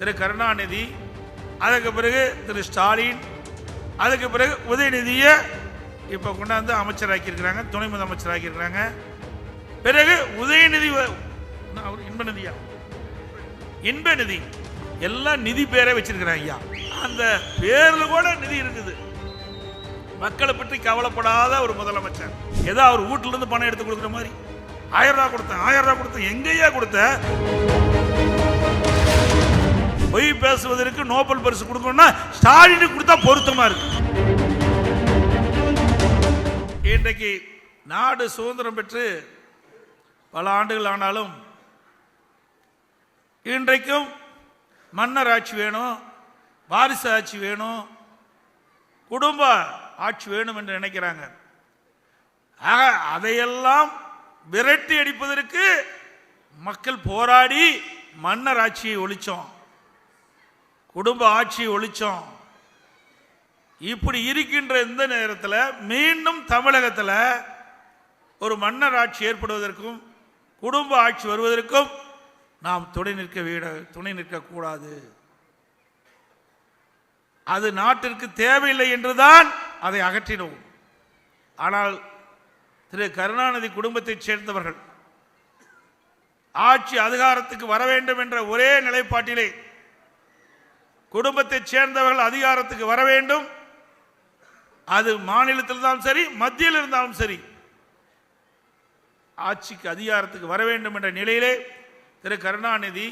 திரு கருணாநிதி, அதுக்கு பிறகு திரு ஸ்டாலின், அதுக்கு பிறகு உதயநிதியை இப்போ கொண்டாந்து அமைச்சராக்கியிருக்கிறாங்க, துணை முதலமைச்சராக்கியிருக்கிறாங்க. பிறகு உதயநிதி இன்பநிதியா இன்பநிதி எல்லாம் நிதி பேரை வச்சிருக்கிறாங்க. ஐயா, அந்த பேரில் கூட நிதி இருக்குது. மக்களை பற்றி கவலைப்படாத ஒரு முதலமைச்சர். ஏதோ அவர் வீட்டில இருந்து பணம் எடுத்து கொடுக்குற மாதிரி 1000 ரூபா கொடுத்தேன், 1000 ரூபா கொடுத்தேன், எங்கேயா கொடுத்த? பொய் பேசுவதற்கு நோபல் பரிசு கொடுக்கணும்னா ஸ்டாலினுக்கு கொடுத்தா பொருத்தமா இருக்கு. இன்றைக்கு நாடு சுதந்திரம் பெற்று பல ஆண்டுகள் ஆனாலும் இன்றைக்கும் மன்னர் ஆட்சி வேணும், வாரிசு ஆட்சி வேணும், குடும்ப ஆட்சி வேணும் என்று நினைக்கிறாங்க. ஆக அதையெல்லாம் விரட்டி அடிப்பதற்கு மக்கள் போராடி மன்னர் ஆட்சியை ஒழிச்சோம், குடும்ப ஆட்சியை ஒழிச்சோம். இப்படி இருக்கின்ற இந்த நேரத்தில் மீண்டும் தமிழகத்தில் ஒரு மன்னர் ஆட்சி ஏற்படுவதற்கும் குடும்ப ஆட்சி வருவதற்கும் நாம் துணை நிற்கக்கூடாது. அது நாட்டிற்கு தேவையில்லை என்றுதான் அதை அகற்றினோம். ஆனால் திரு கருணாநிதி குடும்பத்தைச் சேர்ந்தவர்கள் ஆட்சி அதிகாரத்துக்கு வர வேண்டும் என்ற ஒரே நிலைப்பாட்டிலே குடும்பத்தைச் சேர்ந்தவர்கள் அதிகாரத்துக்கு வர வேண்டும். அது மாநிலத்தில் இருந்தாலும் சரி, மத்தியில் இருந்தாலும் சரி, ஆட்சிக்கு அதிகாரத்துக்கு வர வேண்டும் என்ற நிலையிலே திரு கருணாநிதி,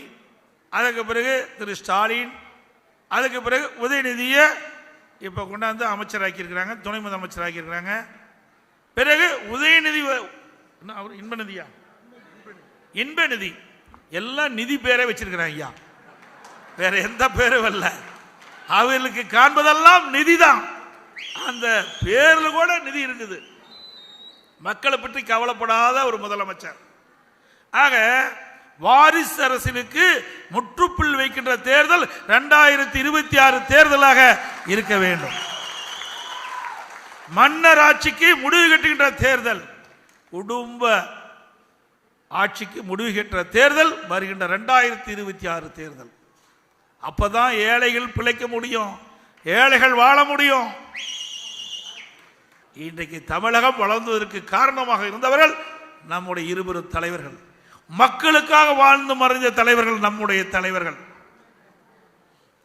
அதுக்கு பிறகு திரு ஸ்டாலின், அதுக்கு பிறகு உதயநிதியை இப்போ கொண்டாந்து அமைச்சராக்கியிருக்கிறாங்க, துணை முதலமைச்சராக்கியிருக்கிறாங்க. பிறகு உதயநிதி இன்பநிதியா இன்பநிதி எல்லாம் நிதி பேரை வச்சிருக்கிறாங்க. ஐயா, வேற எந்த பேரும் அல்ல, அவர்களுக்கு காண்பதெல்லாம் நிதிதான். அந்த பேர்ல கூட நிதி இருக்குது. மக்களை பற்றி கவலைப்படாத ஒரு முதலமைச்சர். ஆக வாரிசு அரசியலுக்கு முற்றுப்புள்ளி வைக்கின்ற தேர்தல் 2026 தேர்தலாக இருக்க வேண்டும். மன்னர் ஆட்சிக்கு முடிவு கட்டுகின்ற தேர்தல், குடும்ப ஆட்சிக்கு முடிவு கட்டுகின்ற தேர்தல் வருகின்ற 2026 தேர்தல். அப்பதான் ஏழைகள் பிழைக்க முடியும், ஏழைகள் வாழ முடியும். இன்றைக்கு தமிழகம் வளர்ந்ததற்கு காரணமாக இருந்தவர்கள் நம்முடைய இருவரும் தலைவர்கள். மக்களுக்காக வாழ்ந்து மறைந்த தலைவர்கள் நம்முடைய தலைவர்கள்.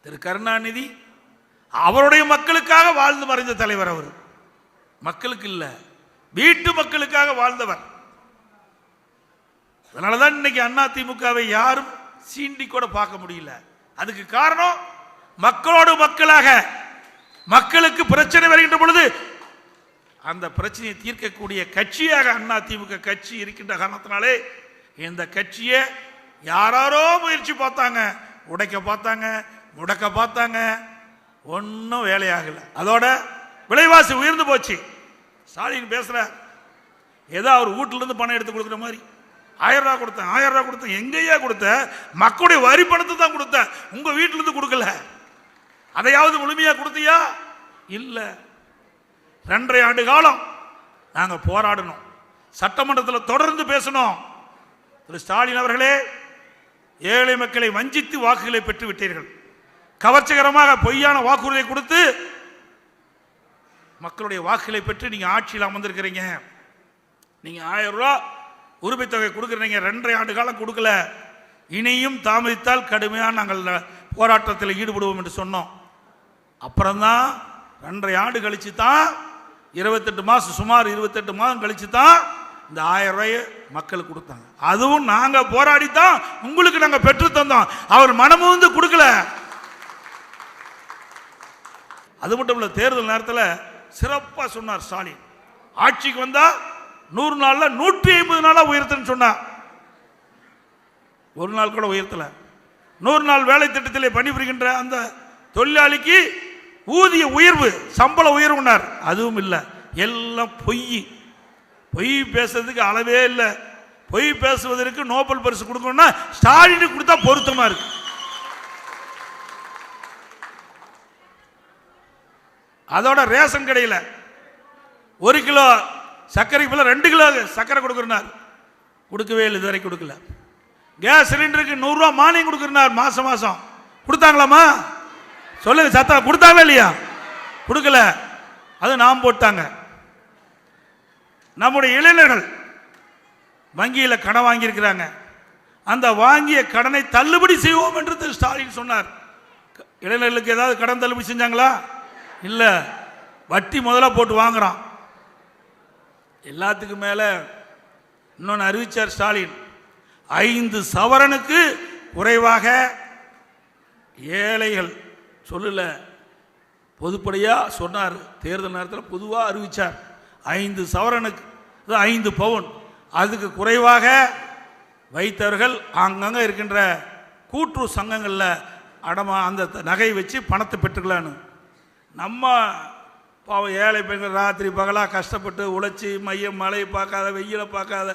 திரு கருணாநிதி அவருடைய மக்களுக்காக வாழ்ந்து மறைந்த தலைவர். அவர் மக்களுக்கு இல்ல, வீட்டு மக்களுக்காக வாழ்ந்தவர். அதனாலதான் இன்னைக்கு அதிமுகவை யாரும் சீண்டி கூட பார்க்க முடியல. அதுக்கு காரணம் மக்களோடு மக்களாக, மக்களுக்கு பிரச்சனை வருகின்ற பொழுது அந்த பிரச்சனையை தீர்க்கக்கூடிய கட்சியாக அதிமுக கட்சி இருக்கின்ற காரணத்தினாலே இந்த கட்சியை யாரோ முயற்சி பார்த்தாங்க, உடைக்க பார்த்தாங்க, முடக்க பார்த்தாங்க, ஒன்றும் வேலையாகல. அதோட விலைவாசி உயர்ந்து போச்சு. ஸ்டாலின் பேசுற ஏதோ அவர் வீட்டில இருந்து பணம் எடுத்து கொடுக்குற மாதிரி 1000 ரூபா கொடுத்தேன், 1000 ரூபா கொடுத்தேன், எங்கேயா கொடுத்த? மக்களுடைய வரி பணத்தை தான் கொடுத்த, உங்க வீட்டில இருந்து கொடுக்கல. அதையாவது முழுமையா கொடுத்தியா? இல்ல. 2.5 ஆண்டு காலம் நாங்க போராடணும், சட்டமன்றத்தில் தொடர்ந்து பேசணும். திரு ஸ்டாலின் அவர்களே, ஏழை மக்களை வஞ்சித்து வாக்குகளை பெற்று விட்டீர்கள். கவர்ச்சிகரமாக பொய்யான வாக்குறுதியை கொடுத்து மக்களுடைய வாக்குகளை பெற்று நீங்க ஆட்சியில் அமர்ந்திருக்கிறீங்க. நீங்க 1000 ரூபா உரிமை தொகை கொடுக்குறீங்க, 2.5 ஆண்டு காலம் கொடுக்கல. இனியும் தாமதித்தால் கடுமையாக நாங்கள் போராட்டத்தில் ஈடுபடுவோம் என்று சொன்னோம். அப்புறம்தான் 2.5 ஆண்டு கழிச்சு தான் 28 மாதம், சுமார் 28 மாதம் கழிச்சு தான் இந்த 1000 ரூபாயை மக்களுக்கு கொடுத்தாங்க. அதுவும் நாங்க போராடித்தான் உங்களுக்கு நாங்க பெற்று தந்தோம். அவர் மனமுந்து கொடுக்கல. அது மட்டும் இல்ல, தேர்தல் நேரத்தில் சிறப்பா சொன்னார் ஸ்டாலின், ஆட்சிக்கு வந்தா 100 நாள்ல 150 நாளா உயர்த்துன்னு சொன்னார். ஒரு நாள் கூட உயர்த்தல. 100 நாள் வேலை திட்டத்திலே பணிபுரிகின்ற அந்த தொழிலாளிக்கு ஊதிய உயர்வு, சம்பள உயர்வுனார், அதுவும் இல்லை. எல்லாம் பொய் பேசுறதுக்கு அளவே இல்லை. பொய் பேசுவதற்கு நோபல் பரிசு கொடுக்கணும்னா ஸ்டாலினுக்கு கொடுத்தா பொருத்தமா இருக்கு. அதோட ரேஷன் கடையில் 1 கிலோ சர்க்கரைக்கு பதில் 2 கிலோ சர்க்கரை கொடுக்குறார், கொடுக்கவே இல்லை, இதுவரை கொடுக்கல. கேஸ் சிலிண்டருக்கு 100 ரூபா மானியம் கொடுக்குறார் மாசம் மாசம், கொடுத்தாங்களாமா? சொல்லுங்க சத்தம். கொடுத்தாங்களா இல்லையா? கொடுக்கல. அது நாம் போட்டாங்க. நம்முடைய இளைஞர்கள் வங்கியில் கடன் வாங்கியிருக்கிறாங்க. அந்த வாங்கிய கடனை தள்ளுபடி செய்வோம் என்று ஸ்டாலின் சொன்னார். இளைஞர்களுக்கு ஏதாவது கடன் தள்ளுபடி செஞ்சாங்களா? இல்ல. வட்டி முதல்ல போட்டு வாங்குறான். எல்லாத்துக்கும் மேல இன்னொன்று அறிவிச்சார் ஸ்டாலின். 5 சவரனுக்கு குறைவாக ஏழைகள் சொல்லல, பொதுப்படையா சொன்னார். தேர்தல் நேரத்தில் பொதுவாக அறிவிச்சார். 5 சவரனுக்கு 5 பவுன் அதுக்கு குறைவாக வைத்தவர்கள் அங்கங்க இருக்கின்ற கூட்டுறவு சங்கங்களில் அந்த நகை வச்சு பணத்தை பெற்றுக்கலான்னு. நம்ம பாவம் ஏழை பெண்கள் ராத்திரி பகலாக கஷ்டப்பட்டு உழைச்சி மையம் மழையை பார்க்காத வெயிலை பார்க்காத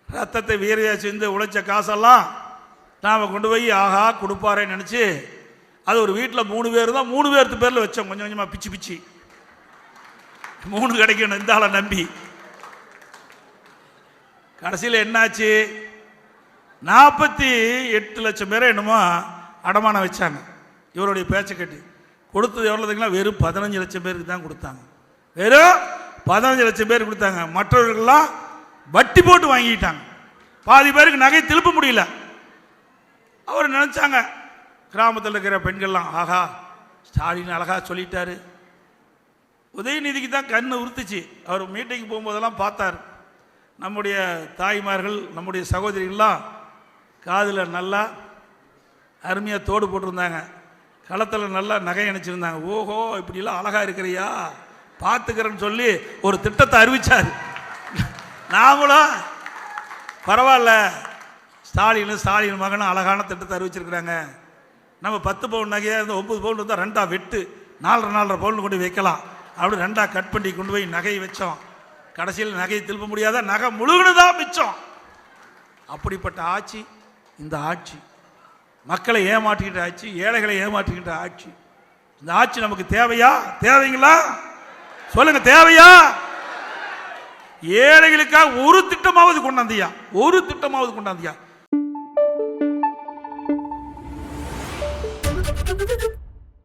ரத்தத்தை வீரையாக செஞ்சு உழைச்ச காசெல்லாம் நாம் கொண்டு போய் ஆஹா கொடுப்பாரேன்னு நினச்சி அது ஒரு வீட்டில் 3 பேர் தான், 3 பேர்த்து பேரில் வச்சோம். கொஞ்சம் கொஞ்சமாக பிச்சு பிச்சு 3 கிடைக்கணும் இந்த ஆளை நம்பி. கடைசியில் என்னாச்சு? 48 லட்சம் பேரை என்னமோ அடமானம் வச்சாங்க. இவருடைய பேச்சை கட்டி கொடுத்தது எவ்வளோதுங்களா? வெறும் 15 லட்சம் பேருக்கு தான் கொடுத்தாங்க. வெறும் 15 லட்சம் பேர் கொடுத்தாங்க. மற்றவர்கள்லாம் வட்டி போட்டு வாங்கிட்டாங்க. பாதி பேருக்கு நகை திருப்ப முடியல. அவர் நினைச்சாங்க கிராமத்தில் இருக்கிற பெண்கள்லாம் ஆகா ஸ்டாலின் அழகா சொல்லிட்டாரு. உதயநிதிக்கு தான் கண்ணு உறுத்துச்சு. அவர் மீட்டிங் போகும்போதெல்லாம் பார்த்தார். நம்முடைய தாய்மார்கள் நம்முடைய சகோதரிகள்லாம் காதில் நல்லா அருமையாக தோடு போட்டிருந்தாங்க. களத்தில் நல்லா நகை அணிச்சிருந்தாங்க. ஓஹோ இப்படிலாம் அழகா இருக்கிறியா பார்த்துக்கிறேன்னு சொல்லி ஒரு திட்டத்தை அறிவிச்சார். நாமளும் பரவாயில்ல ஸ்டாலின் மகனும் அழகான திட்டத்தை அறிவிச்சிருக்கிறாங்க. நம்ம 10 பவுன் நகையாக இருந்தால் 9 பவுன் இருந்தால் 2 வெட்டு 4.5 பவுன் கொண்டு வைக்கலாம். அப்படி 2 கட் பண்ணி கொண்டு போய் நகையை வச்சோம். கடைசியில் நகையை திருப்ப முடியாத நகை முழுகுனதான் மிச்சம். அப்படிப்பட்ட ஆட்சி இந்த ஆட்சி. மக்களை ஏமாற்றுகின்ற ஆட்சி, ஏழைகளை ஏமாற்றுகின்ற ஆட்சி. இந்த ஆட்சி நமக்கு தேவையா? தேவைங்களா? சொல்லுங்க, தேவையா? ஏழைகளுக்காக ஒரு திட்டமாவது கொண்டாந்தியா? ஒரு திட்டமாவது கொண்டாந்தியா?